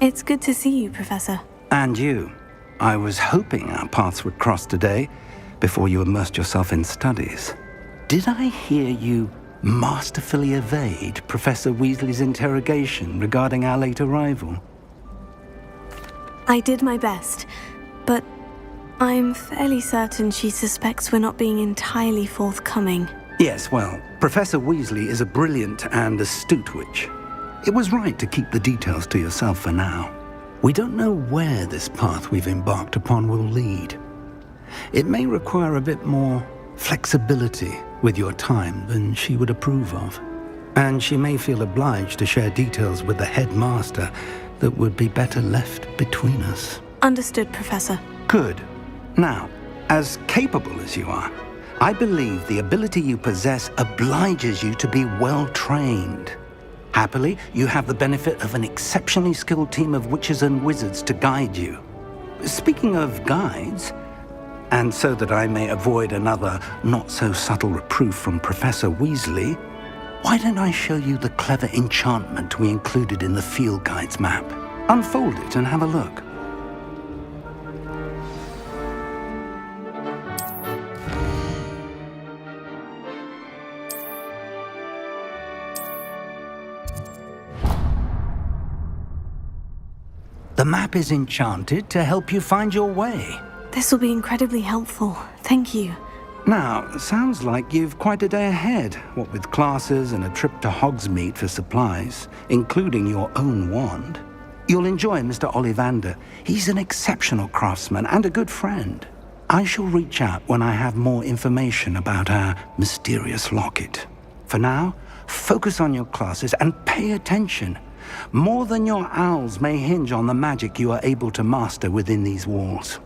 It's good to see you, Professor. And you. I was hoping our paths would cross today, before you immersed yourself in studies. Did I hear you masterfully evade Professor Weasley's interrogation regarding our late arrival? I did my best, but I'm fairly certain she suspects we're not being entirely forthcoming. Yes, well, Professor Weasley is a brilliant and astute witch. It was right to keep the details to yourself for now. We don't know where this path we've embarked upon will lead. It may require a bit more flexibility with your time than she would approve of. And she may feel obliged to share details with the headmaster that would be better left between us. Understood, Professor. Good. Now, as capable as you are, I believe the ability you possess obliges you to be well-trained. Happily, you have the benefit of an exceptionally skilled team of witches and wizards to guide you. Speaking of guides, and so that I may avoid another not-so-subtle reproof from Professor Weasley, why don't I show you the clever enchantment we included in the field guide's map? Unfold it and have a look. The map is enchanted to help you find your way. This will be incredibly helpful. Thank you. Now, sounds like you've quite a day ahead, what with classes and a trip to Hogsmeade for supplies, including your own wand. You'll enjoy Mr. Ollivander. He's an exceptional craftsman and a good friend. I shall reach out when I have more information about our mysterious locket. For now, focus on your classes and pay attention. More than your owls may hinge on the magic you are able to master within these walls.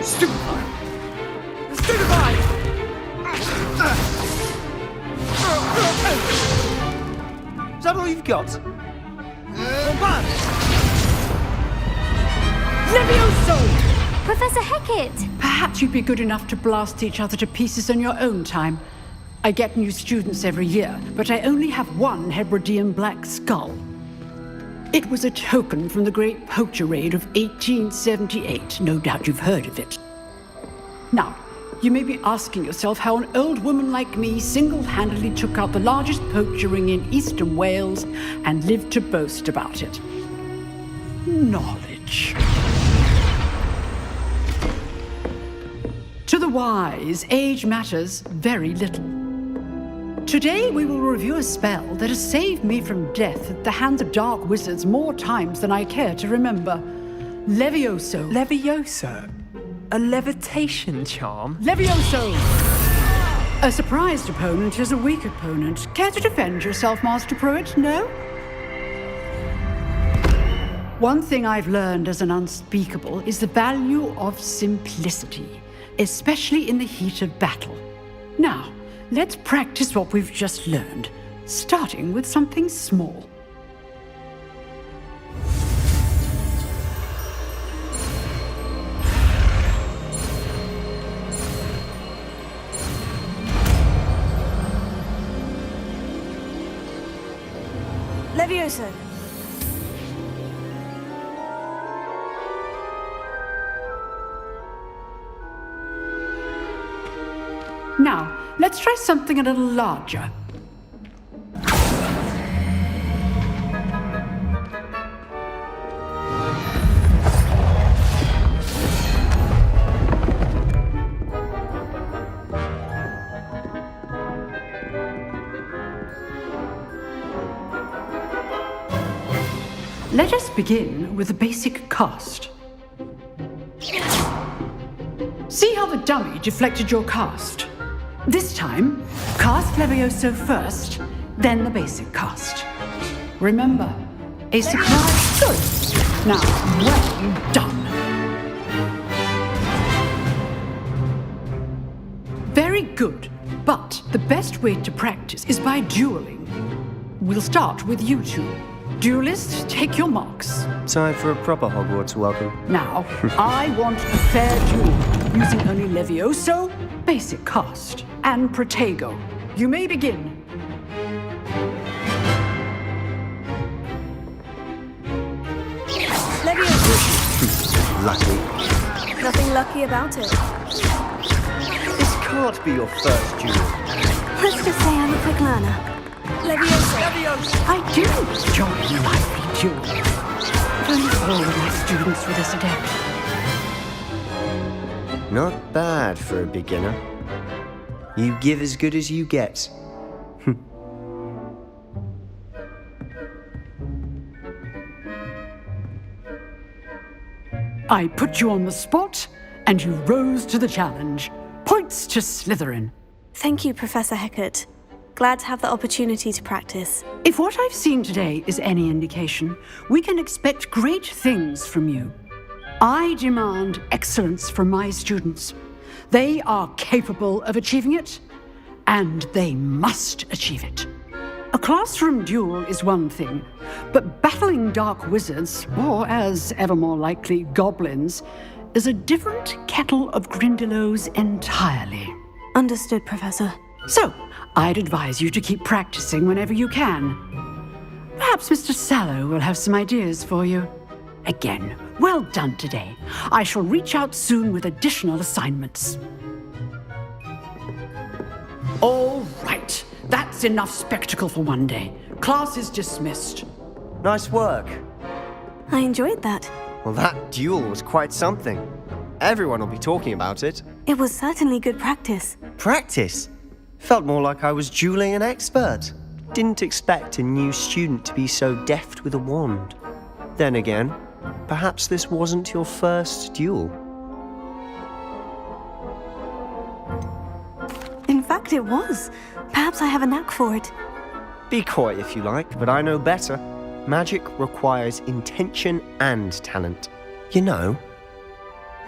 Stupefy! Stupefy! Is that all you've got? Levioso! Professor Hecat! Perhaps you'd be good enough to blast each other to pieces in your own time. I get new students every year, but I only have one Hebridean black skull. It was a token from the Great Poacher Raid of 1878. No doubt you've heard of it. Now, you may be asking yourself how an old woman like me single-handedly took out the largest poacher ring in eastern Wales and lived to boast about it. Knowledge. To the wise, age matters very little. Today we will review a spell that has saved me from death at the hands of dark wizards more times than I care to remember. Levioso. Levioso? A levitation charm? Levioso! A surprised opponent is a weak opponent. Care to defend yourself, Master Pruitt? No? One thing I've learned as an unspeakable is the value of simplicity, especially in the heat of battle. Now, let's practice what we've just learned, starting with something small. Levioso! Now, let's try something a little larger. Let us begin with the basic cast. See how the dummy deflected your cast? This time, cast Levioso first, then the basic cast. Remember, a surprise. Good. Now, well done. Very good. But the best way to practice is by dueling. We'll start with you two. Duelists, take your marks. Time for a proper Hogwarts welcome. Now, I want a fair duel, using only Levioso, basic cast, and Protego. You may begin. Levioso. Lucky. Nothing lucky about it. This can't be your first duel. Let's just say I'm a quick learner. Levioso. I do enjoy lively duels. But only all of my students were this adept. Not bad for a beginner. You give as good as you get. I put you on the spot, and you rose to the challenge. Points to Slytherin. Thank you, Professor Hecat. Glad to have the opportunity to practice. If what I've seen today is any indication, we can expect great things from you. I demand excellence from my students. They are capable of achieving it, and they must achieve it. A classroom duel is one thing, but battling dark wizards, or as ever more likely, goblins, is a different kettle of Grindylows entirely. Understood, Professor. So, I'd advise you to keep practicing whenever you can. Perhaps Mr. Sallow will have some ideas for you. Again, well done today. I shall reach out soon with additional assignments. All right. That's enough spectacle for one day. Class is dismissed. Nice work. I enjoyed that. Well, that duel was quite something. Everyone will be talking about it. It was certainly good practice. Practice? Felt more like I was dueling an expert. Didn't expect a new student to be so deft with a wand. Then again, perhaps this wasn't your first duel. In fact, it was. Perhaps I have a knack for it. Be coy if you like, but I know better. Magic requires intention and talent. You know,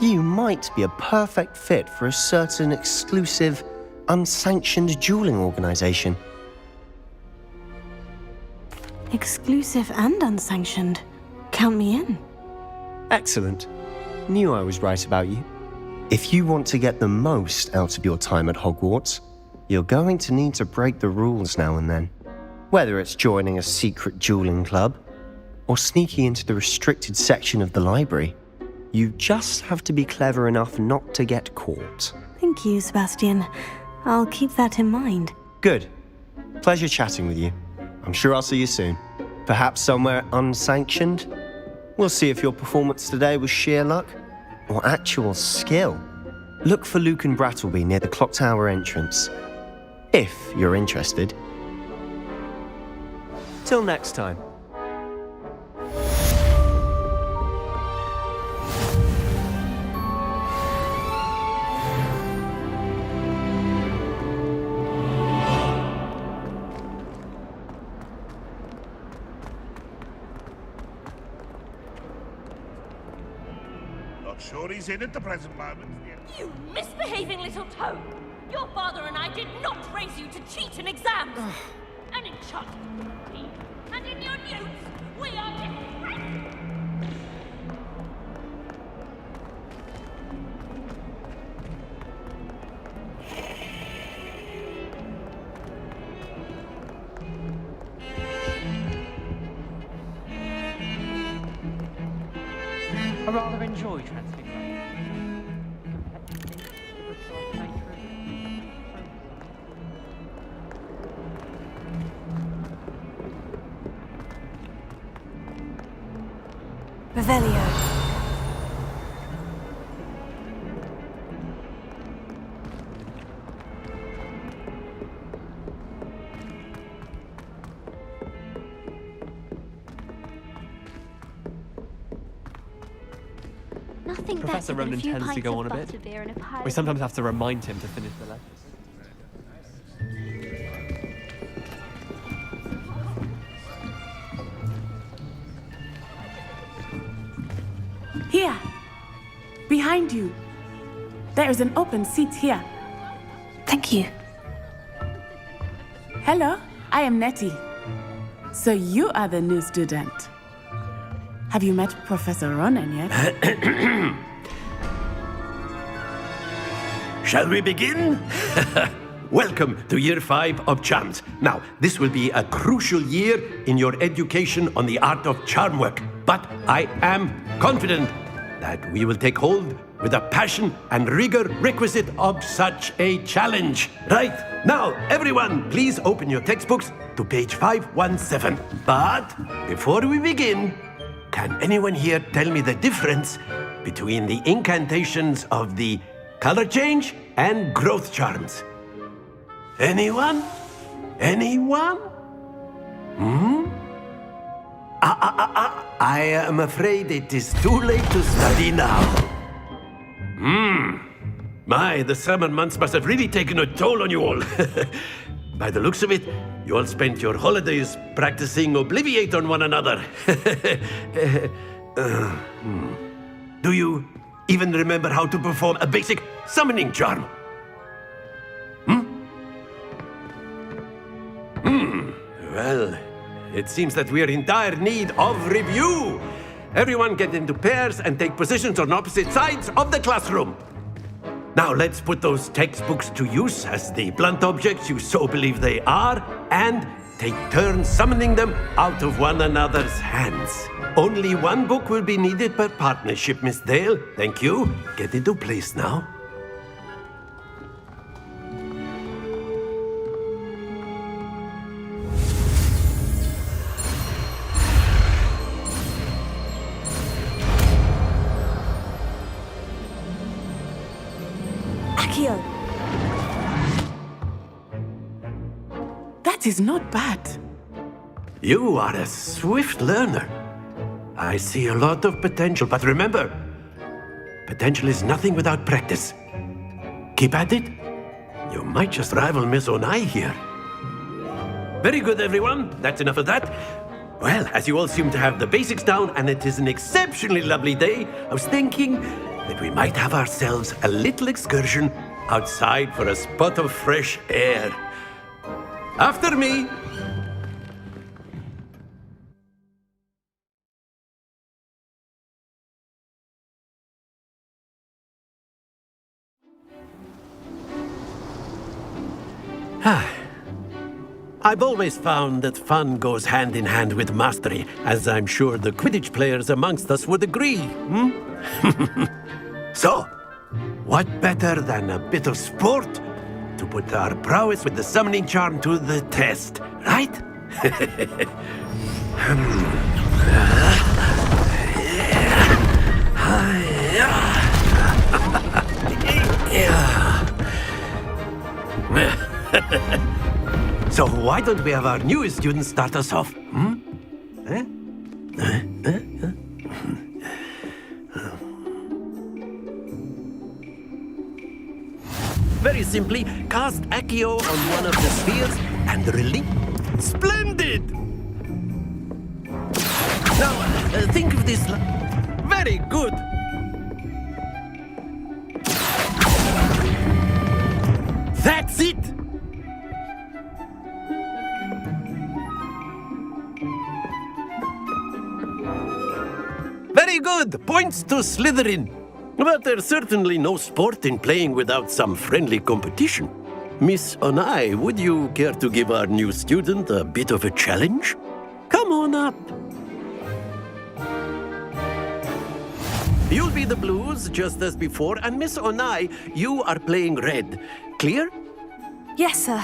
you might be a perfect fit for a certain exclusive, unsanctioned dueling organization. Exclusive and unsanctioned. Count me in. Excellent. Knew I was right about you. If you want to get the most out of your time at Hogwarts, you're going to need to break the rules now and then. Whether it's joining a secret dueling club or sneaking into the restricted section of the library, you just have to be clever enough not to get caught. Thank you, Sebastian. I'll keep that in mind. Good. Pleasure chatting with you. I'm sure I'll see you soon. Perhaps somewhere unsanctioned? We'll see if your performance today was sheer luck or actual skill. Look for Luke and Brattleby near the clock tower entrance, if you're interested. Till next time. Not sure he's in at the present moment. You misbehaving little toad! Your father and I did not raise you to cheat in exams! An enchanted bee, and in your newts, we are different! I rather enjoy Transfiguration. Revelio. Nothing Professor better than a Ronan few tends to pints go of on a bit. butterbeer and a pile We of sometimes have to remind him to finish the letters. Here, behind you. There is an open seat here. Thank you. Hello, I am Nettie. So you are the new student. Have you met Professor Ronan yet? Shall we begin? Welcome to Year 5 of Charms. Now, this will be a crucial year in your education on the art of charm work. But I am confident that we will take hold with the passion and rigor requisite of such a challenge. Right, now, everyone, please open your textbooks to page 517. But before we begin, can anyone here tell me the difference between the incantations of the color change and growth charms? Anyone? Anyone? I am afraid it is too late to study now. My, the summer months must have really taken a toll on you all. By the looks of it, you all spent your holidays practicing Obliviate on one another. Do you even remember how to perform a basic summoning charm? Well, it seems that we are in dire need of review. Everyone get into pairs and take positions on opposite sides of the classroom. Now let's put those textbooks to use as the blunt objects you so believe they are, and take turns summoning them out of one another's hands. Only one book will be needed per partnership, Miss Dale. Thank you. Get into place now. Akio! That is not bad. You are a swift learner. I see a lot of potential, but remember, potential is nothing without practice. Keep at it. You might just rival Miss Onai here. Very good, everyone. That's enough of that. Well, as you all seem to have the basics down, and it is an exceptionally lovely day, I was thinking that we might have ourselves a little excursion outside for a spot of fresh air. After me. I've always found that fun goes hand in hand with mastery, as I'm sure the Quidditch players amongst us would agree. So, what better than a bit of sport to put our prowess with the summoning charm to the test, right? So why don't we have our newest student start us off? Very simply, cast Accio on one of the spheres and release. Splendid! Now, think of this. Very good. That's it! Very good! Points to Slytherin. But there's certainly no sport in playing without some friendly competition. Miss Onai, would you care to give our new student a bit of a challenge? Come on up. You'll be the blues, just as before, and Miss Onai, you are playing red. Clear? Yes, sir.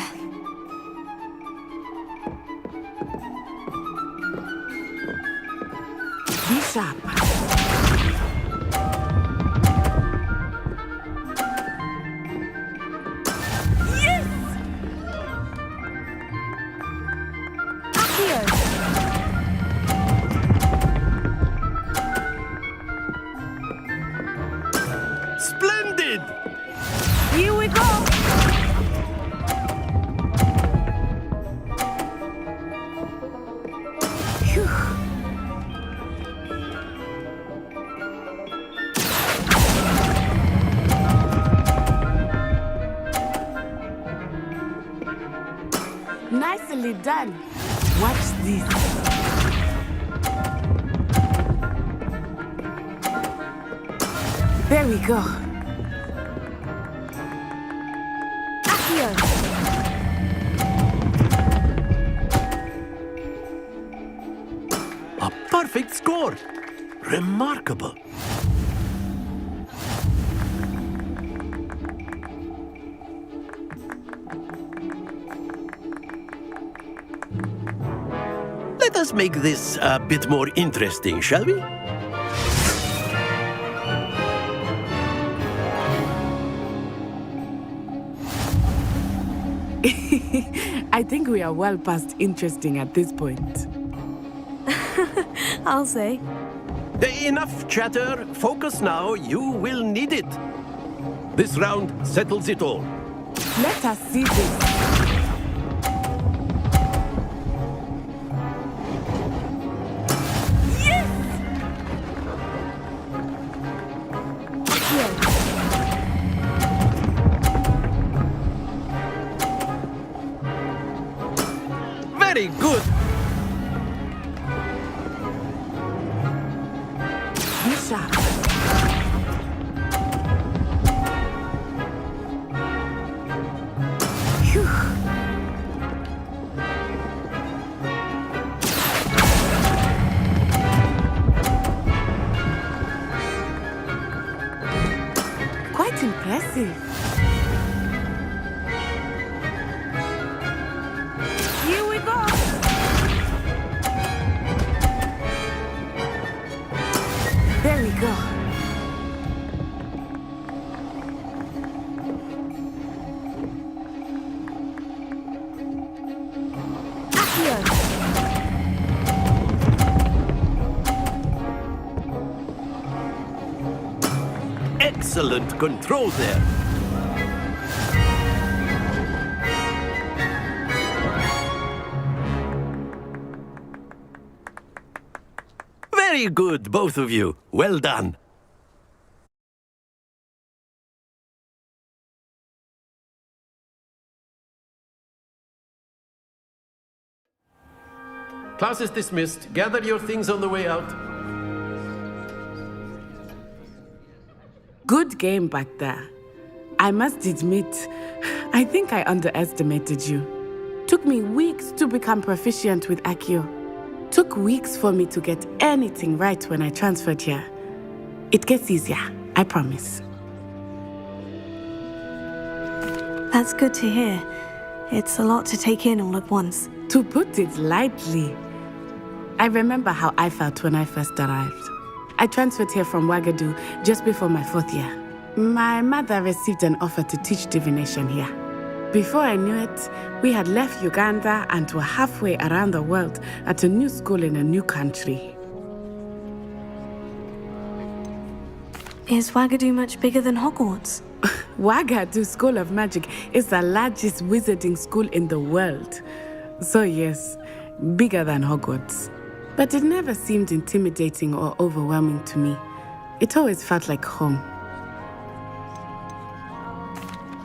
Be sharp. Splendid! Here we go! Phew. Nicely done. Watch this. There we go. Accio. A perfect score! Remarkable. Let us make this a bit more interesting, shall we? I think we are well past interesting at this point. I'll say. Enough chatter. Focus now. You will need it. This round settles it all. Let us see this. Yes! Here. Very good. Be sharp. Phew. Quite impressive. Here we go. There we go. Accio. Excellent control there. Very good, both of you. Well done. Class is dismissed. Gather your things on the way out. Good game back there. I must admit, I think I underestimated you. Took me weeks to become proficient with Accio. Took weeks for me to get anything right when I transferred here. It gets easier, I promise. That's good to hear. It's a lot to take in all at once. To put it lightly, I remember how I felt when I first arrived. I transferred here from Wagadu just before my 4th year. My mother received an offer to teach divination here. Before I knew it, we had left Uganda and were halfway around the world at a new school in a new country. Is Wagadu much bigger than Hogwarts? Wagadu School of Magic is the largest wizarding school in the world. So yes, bigger than Hogwarts. But it never seemed intimidating or overwhelming to me. It always felt like home.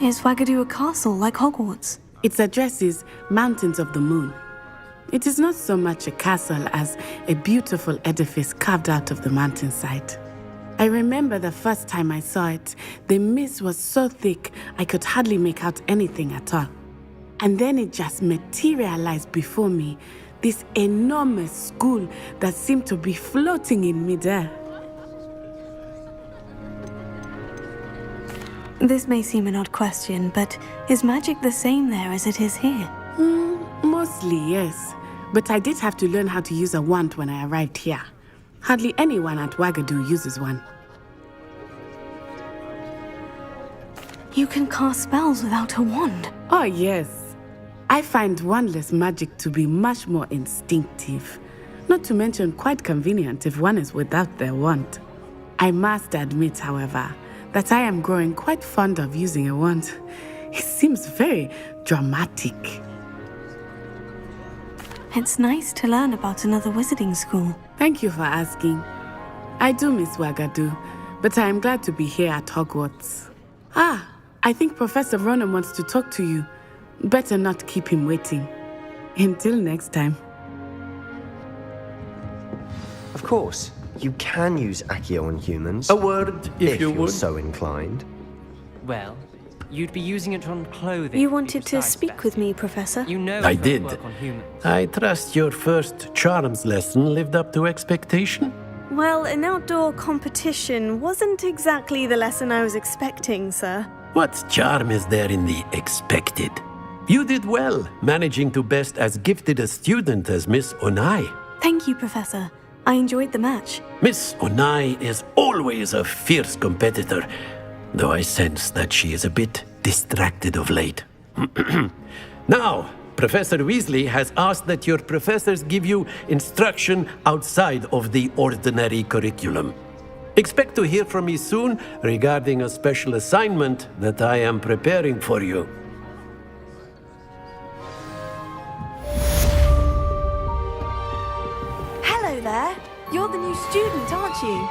Is Wagadu a castle like Hogwarts? Its address is Mountains of the Moon. It is not so much a castle as a beautiful edifice carved out of the mountainside. I remember the first time I saw it, the mist was so thick I could hardly make out anything at all. And then it just materialized before me, this enormous school that seemed to be floating in midair. This may seem an odd question, but is magic the same there as it is here? Mostly, yes. But I did have to learn how to use a wand when I arrived here. Hardly anyone at Wagadu uses one. You can cast spells without a wand. Oh, yes. I find wandless magic to be much more instinctive. Not to mention quite convenient if one is without their wand. I must admit, however, that I am growing quite fond of using a wand. It seems very dramatic. It's nice to learn about another wizarding school. Thank you for asking. I do miss Wagadu, but I am glad to be here at Hogwarts. Ah, I think Professor Ronan wants to talk to you. Better not keep him waiting. Until next time. Of course, you can use Accio on humans. A word, if you you're would. so inclined. Well, you'd be using it on clothing. You to be wanted to precise, speak Beth. with me, Professor? You know I it doesn't did. work on humans. I trust your first charms lesson lived up to expectation? Well, an outdoor competition wasn't exactly the lesson I was expecting, sir. What charm is there in the expected? You did well, managing to best as gifted a student as Miss Onai. Thank you, Professor. I enjoyed the match. Miss Onai is always a fierce competitor, though I sense that she is a bit distracted of late. Now, Professor Weasley has asked that your professors give you instruction outside of the ordinary curriculum. Expect to hear from me soon regarding a special assignment that I am preparing for you. Hello there. You're the new student, aren't you?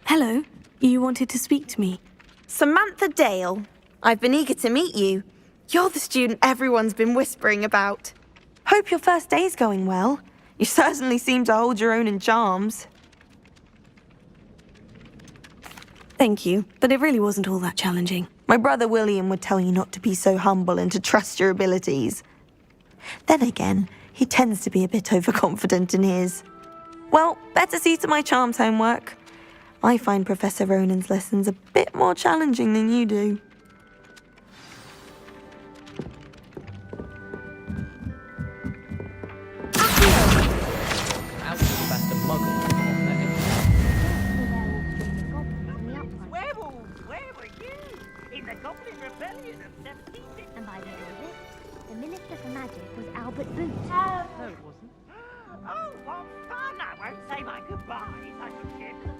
Hello. You wanted to speak to me. Samantha Dale. I've been eager to meet you. You're the student everyone's been whispering about. Hope your first day's going well. You certainly seem to hold your own in charms. Thank you, but it really wasn't all that challenging. My brother William would tell you not to be so humble and to trust your abilities. Then again, he tends to be a bit overconfident in his. Well, better see to my charms homework. I find Professor Ronan's lessons a bit more challenging than you do. Werewolves, where were you? In the Goblin Rebellion of 1760. And by the end of it, the Minister for Magic was Albert Boot. No, it wasn't. Oh, what fun! I won't say my goodbyes. I should get them.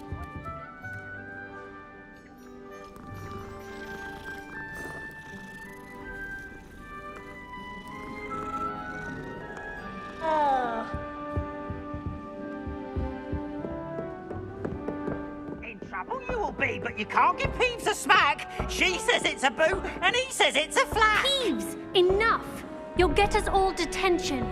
In trouble you will be, but you can't give Peeves a smack. She says it's a boot, and he says it's a flat. Peeves, enough! You'll get us all detention.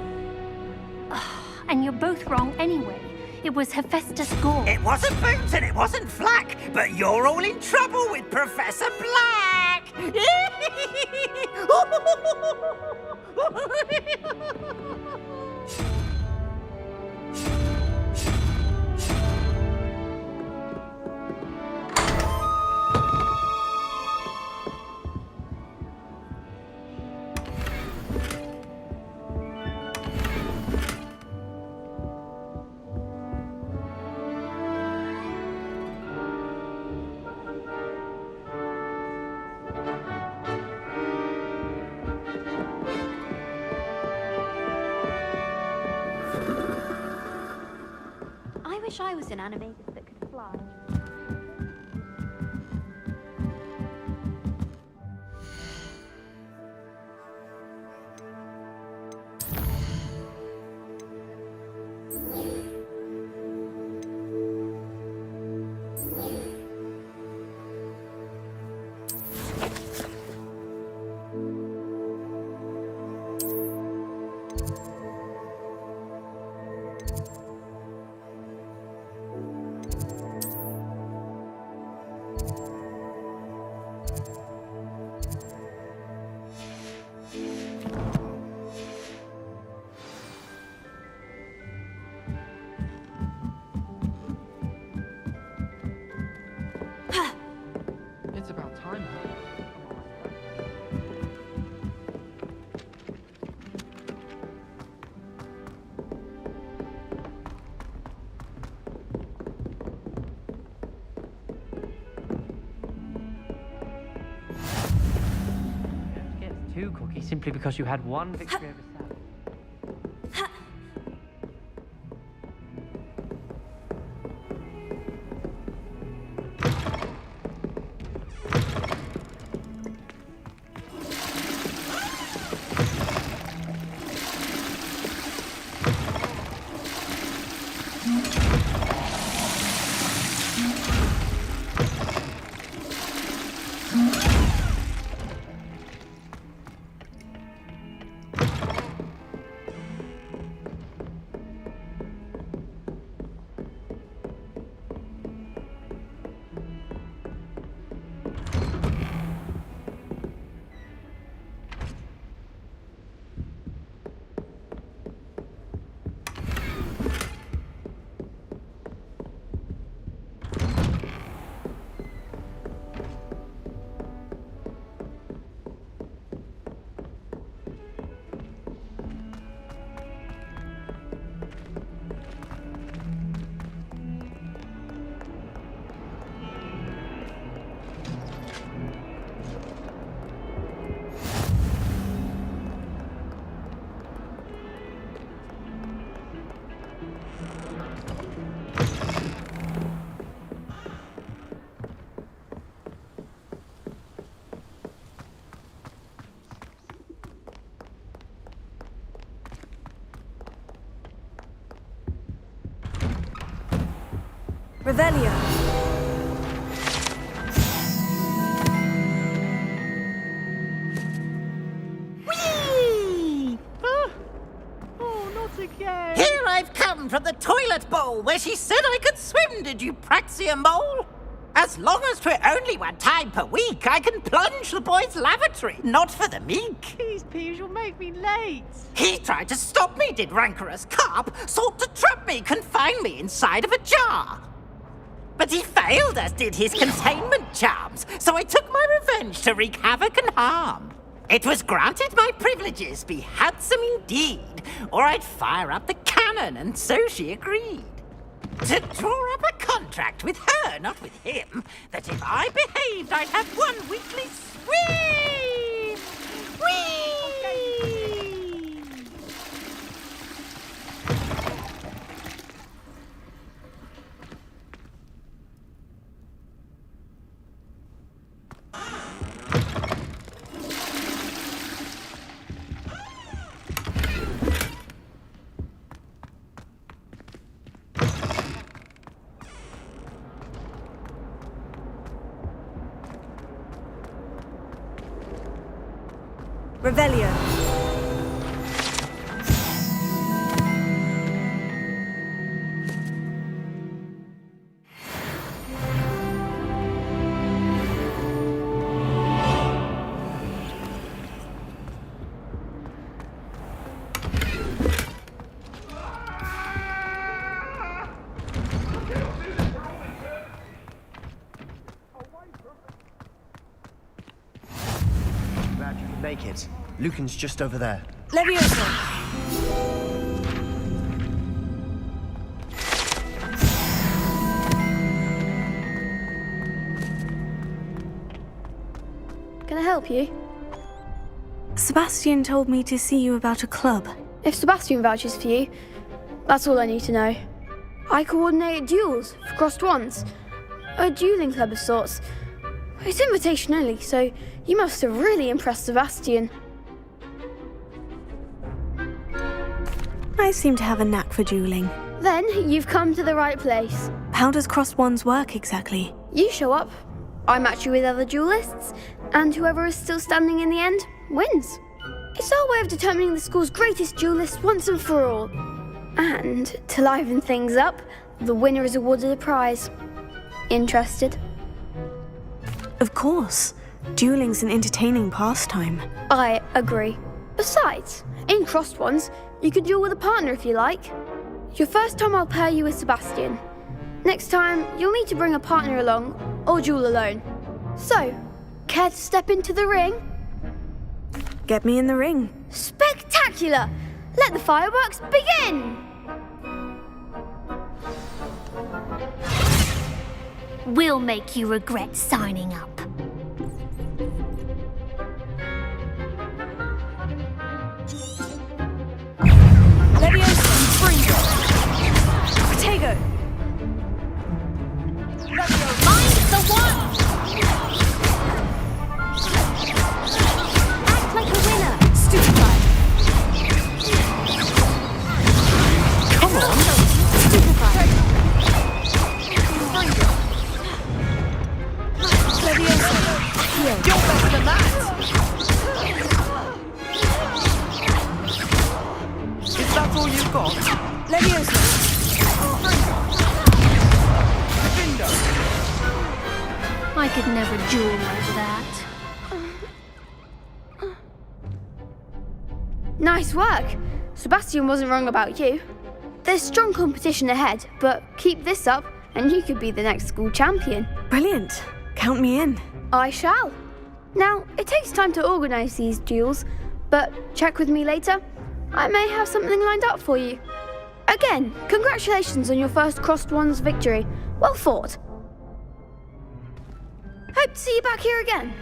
And you're both wrong anyway. It was Hephaestus Gore. It wasn't Boots and it wasn't Flack, but you're all in trouble with Professor Black! I wish I was an animator that could fly. It's about time. Don't get too cocky simply because you had one victory over Sam. Revelio. Whee! Oh, not again. Here I've come from the toilet bowl where she said I could swim, did you praxia mole? As long as 'twere only one time per week, I can plunge the boy's lavatory, not for the meek. These peas will make me late. He tried to stop me, did rancorous carp, sought to trap me, confine me inside of a jar. But he failed, as did his containment charms, so I took my revenge to wreak havoc and harm. It was granted my privileges be handsome indeed, or I'd fire up the cannon, and so she agreed. To draw up a contract with her, not with him, that if I behaved, I'd have one weekly swim! Whee! Revelio. Glad you could make it. Lucan's just over there. Leviosa. Can I help you? Sebastian told me to see you about a club. If Sebastian vouches for you, that's all I need to know. I coordinate duels for crossed ones. A dueling club of sorts. It's invitation only, so you must have really impressed Sebastian. I seem to have a knack for dueling. Then you've come to the right place. How does crossed wands work exactly? You show up, I match you with other duelists, and whoever is still standing in the end wins. It's our way of determining the school's greatest duelist once and for all. And to liven things up, the winner is awarded a prize. Interested? Of course. Dueling's an entertaining pastime. I agree. Besides, in crossed ones, you can duel with a partner if you like. Your first time I'll pair you with Sebastian. Next time, you'll need to bring a partner along, or duel alone. So, care to step into the ring? Get me in the ring. Spectacular! Let the fireworks begin! We'll make you regret signing up. Leviosa. Springo. Protego. Mind the one! Act like a winner! Stupefy. Come on! Stupefy! I could never duel like that. Nice work. Sebastian wasn't wrong about you. There's strong competition ahead, but keep this up and you could be the next school champion. Brilliant. Count me in. I shall. Now, it takes time to organise these duels, but check with me later. I may have something lined up for you. Again, congratulations on your first Crossed Wands victory. Well fought. Hope to see you back here again.